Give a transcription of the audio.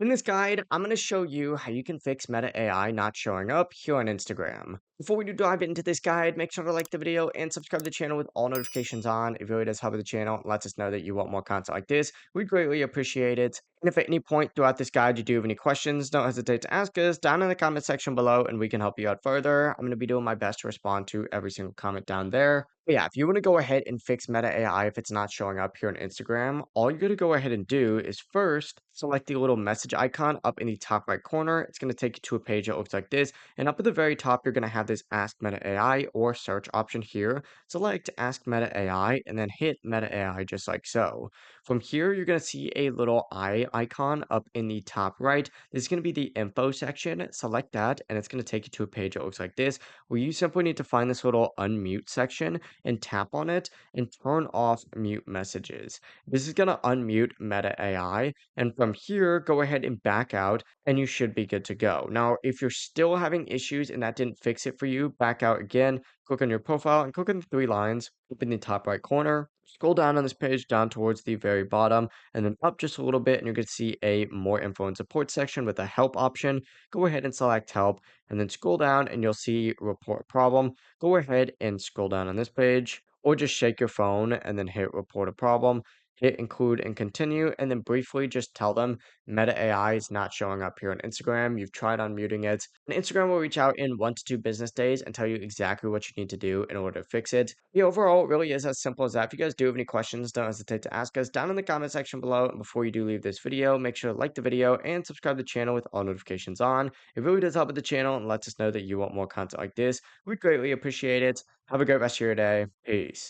In this guide, I'm going to show you how you can fix Meta AI not showing up here on Instagram. Before we do dive into this guide, make sure to like the video and subscribe to the channel with all notifications on. It really does help with the channel and lets us know that you want more content like this. We'd greatly appreciate it. And if at any point throughout this guide you do have any questions, don't hesitate to ask us down in the comment section below and we can help you out further. I'm going to be doing my best to respond to every single comment down there. But yeah, if you want to go ahead and fix Meta AI if it's not showing up here on Instagram, all you're going to go ahead and do is first select the little message icon up in the top right corner. It's going to take you to a page that looks like this. And up at the very top, you're going to have this Ask Meta AI or search option here. Select Ask Meta AI and then hit Meta AI just like so. From here, you're going to see a little eye icon up in the top right. This is going to be the info section. Select that and it's going to take you to a page that looks like this, where you simply need to find this little unmute section and tap on it and turn off mute messages. This is going to unmute Meta AI. And from here, go ahead and back out and you should be good to go. Now, if you're still having issues and that didn't fix it for you, back out again, click on your profile and click on the three lines up in the top right corner. Scroll down on this page down towards the very bottom and then up just a little bit and you're going to see a more info and support section with a help option. Go ahead and select help and then scroll down and you'll see report problem. Go ahead and scroll down on this page or just shake your phone and then hit report a problem. Hit include and continue, and then briefly just tell them Meta AI is not showing up here on Instagram. You've tried unmuting it. And Instagram will reach out in 1 to 2 business days and tell you exactly what you need to do in order to fix it. The overall, it really is as simple as that. If you guys do have any questions, don't hesitate to ask us down in the comment section below. And before you do leave this video, make sure to like the video and subscribe to the channel with all notifications on. It really does help with the channel and lets us know that you want more content like this. We'd greatly appreciate it. Have a great rest of your day. Peace.